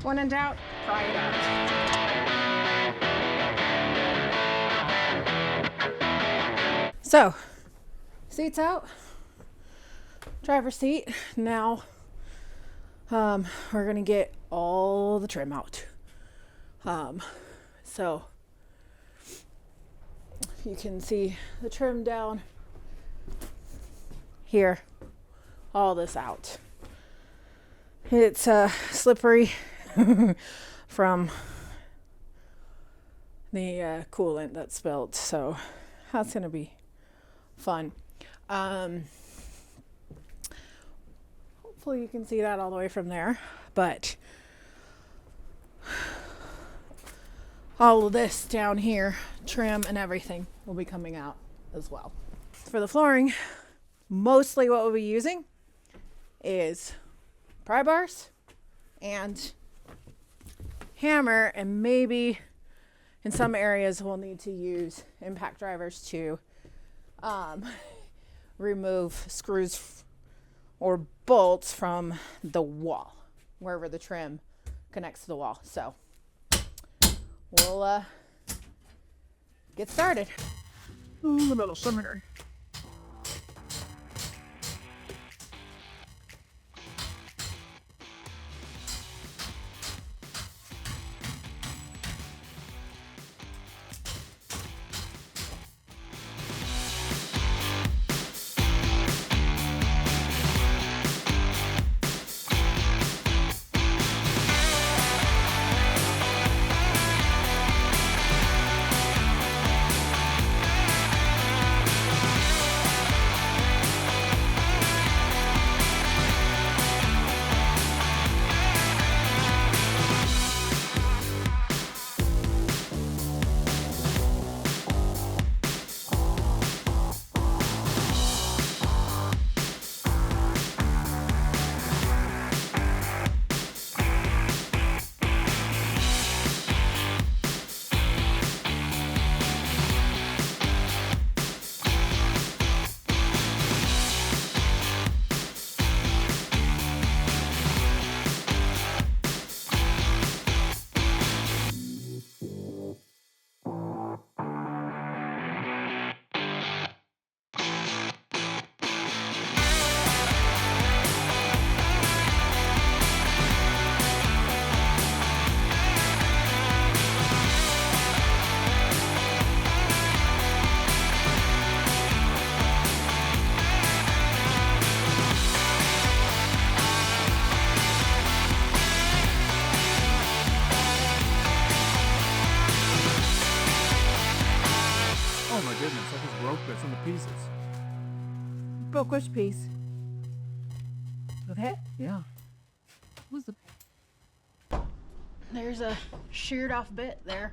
When in doubt, try it out. So, seats out, driver's seat. Now, we're gonna get all the trim out. So you can see the trim down here, all this out. It's slippery from the coolant that spilled, so that's gonna be fun. Hopefully you can see that all the way from there, but all of this down here, trim and everything, will be coming out as well. For the flooring, mostly what we'll be using is pry bars and hammer, and maybe in some areas we'll need to use impact drivers to remove screws or bolts from the wall, wherever the trim connects to the wall. So we'll get started. Ooh, the little seminary. I just broke this into pieces. Broke which piece? The head? Yeah. What's the... There's a sheared off bit there.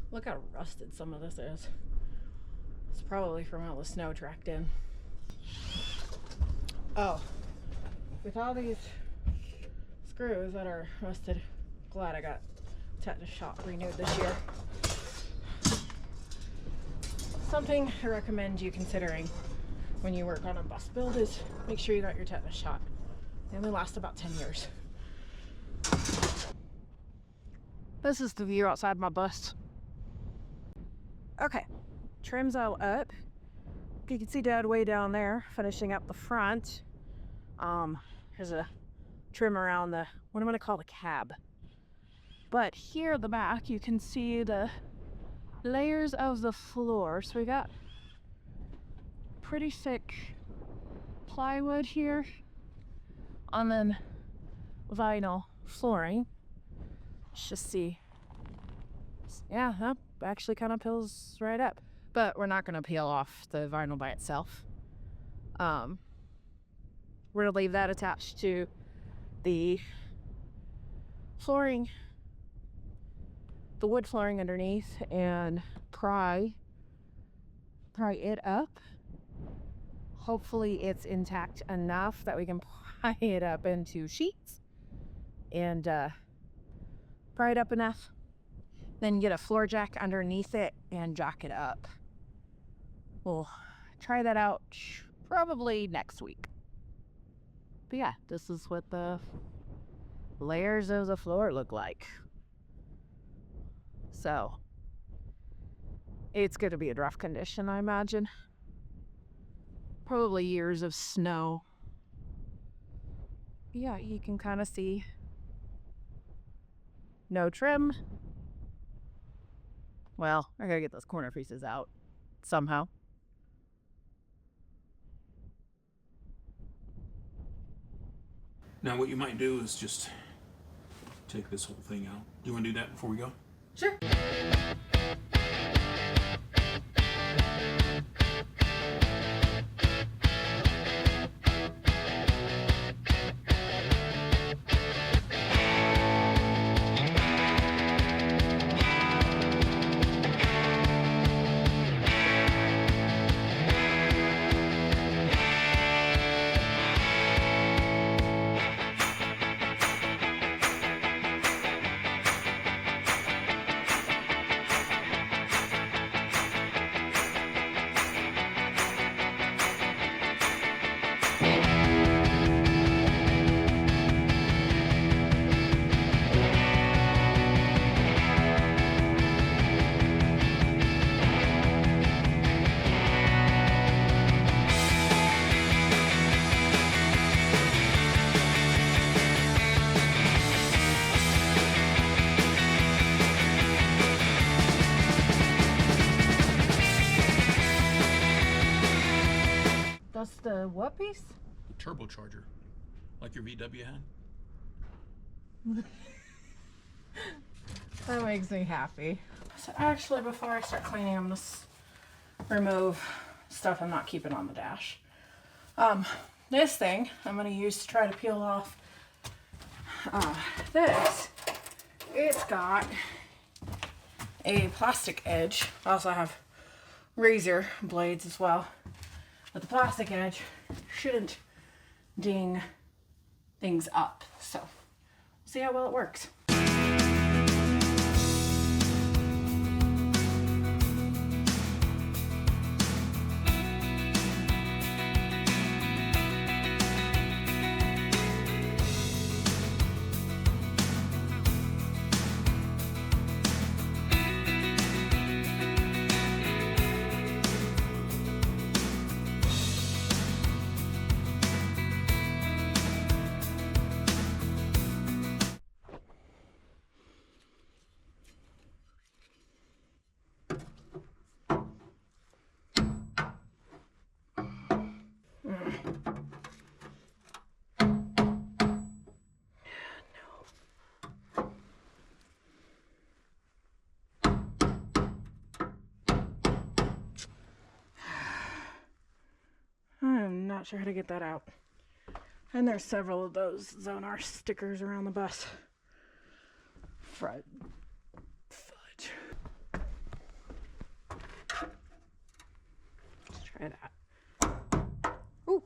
Look how rusted some of this is. It's probably from all the snow tracked in. Oh, with all these screws that are rusted, glad I got tetanus shot renewed this year. Something I recommend you considering when you work on a bus build is make sure you got your tetanus shot. They only last about 10 years. This is the view outside my bus. Okay, trim's all up. You can see Dad way down there finishing up the front. There's a trim around the, what I'm gonna call the cab. But here at the back, you can see the layers of the floor. So we got pretty thick plywood here, and then vinyl flooring. Let's just see. Yeah, that actually kind of peels right up. But we're not going to peel off the vinyl by itself. We're going to leave that attached to the flooring, the wood flooring underneath, and pry it up. Hopefully it's intact enough that we can pry it up into sheets and pry it up enough. Then get a floor jack underneath it and jack it up. We'll try that out probably next week. But yeah, this is what the layers of the floor look like. So it's going to be in rough condition, I imagine. Probably years of snow. Yeah, you can kind of see no trim. Well, I gotta get those corner pieces out somehow. Now what you might do is just take this whole thing out. Do you want to do that before we go? Sure. That's the what piece? The turbocharger, like your VW had. That makes me happy. So actually, before I start cleaning, I'm just remove stuff I'm not keeping on the dash. This thing I'm gonna use to try to peel off this. It's got a plastic edge. I also have razor blades as well. But the plastic edge shouldn't ding things up. So, we'll see how well it works. I'm not sure how to get that out. And there's several of those Zonar stickers around the bus. Fudge. Let's try that. Ooh.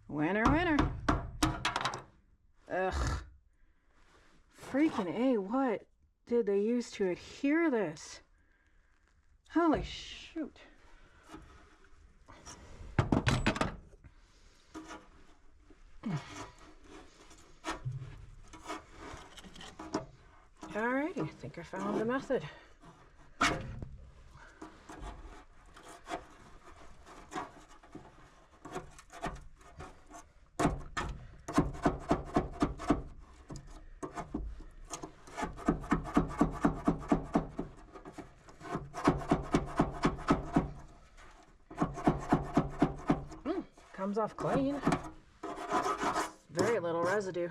Winner, winner. Ugh. Freaking A, what? did they use to adhere this? Holy shoot. Alrighty, I think I found the method. Comes off clean. Very little residue.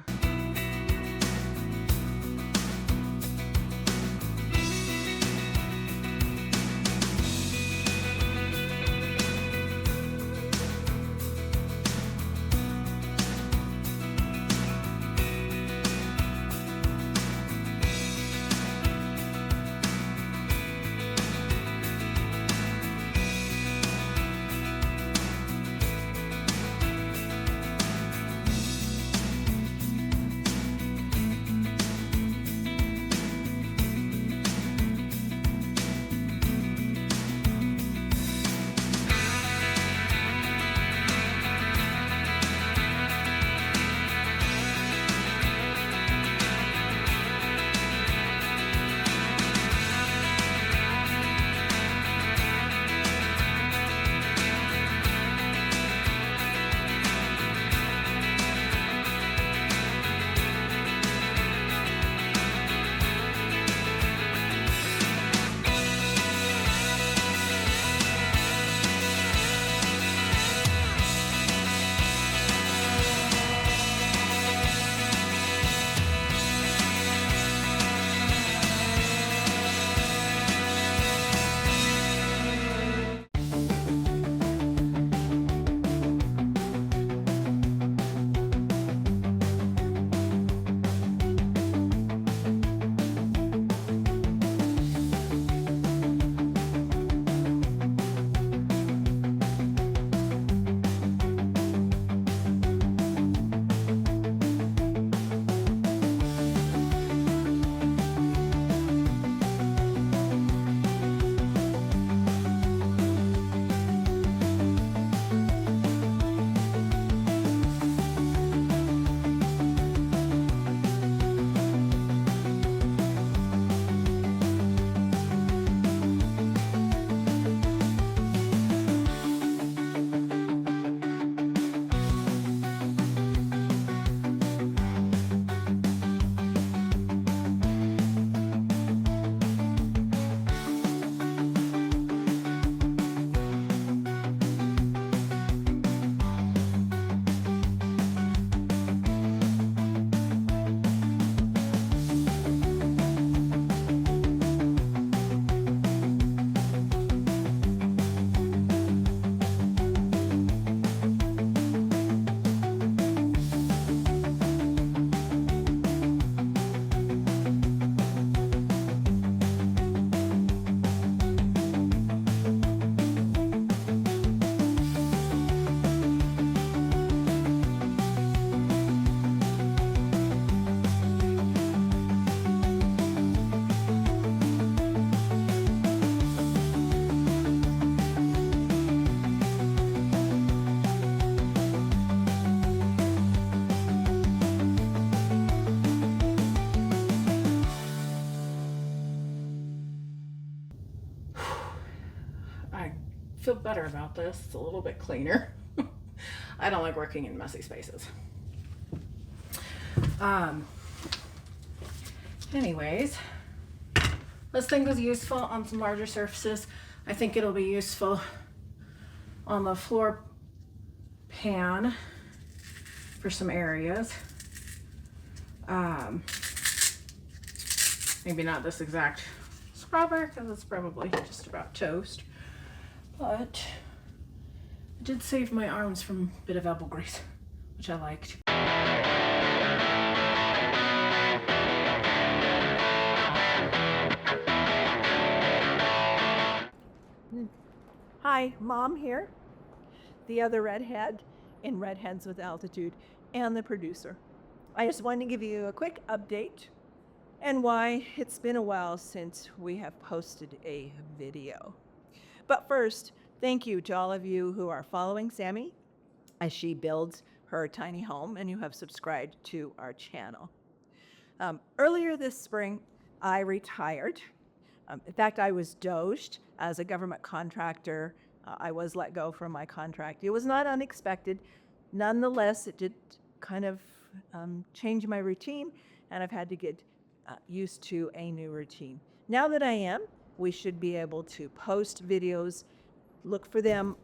I feel better about this. It's a little bit cleaner. I don't like working in messy spaces. Anyways, this thing was useful on some larger surfaces. I think it'll be useful on the floor pan for some areas. Maybe not this exact scrubber because it's probably just about toast, but it did save my arms from a bit of elbow grease, which I liked. Hi, Mom here, the other redhead in Redheads with Altitude, and the producer. I just wanted to give you a quick update and why it's been a while since we have posted a video. But first, thank you to all of you who are following Sammy as she builds her tiny home and who have subscribed to our channel. Earlier this spring, I retired. In fact, I was doged as a government contractor. I was let go from my contract. It was not unexpected. Nonetheless, it did kind of change my routine, and I've had to get used to a new routine. Now that I am, we should be able to post videos. Look for them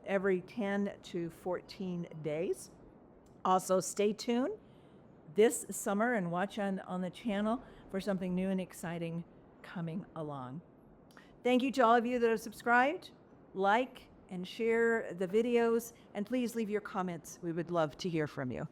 every 10 to 14 days. Also, stay tuned this summer and watch on the channel for something new and exciting coming along. Thank you to all of you that have subscribed. Like and share the videos, and please leave your comments. We would love to hear from you.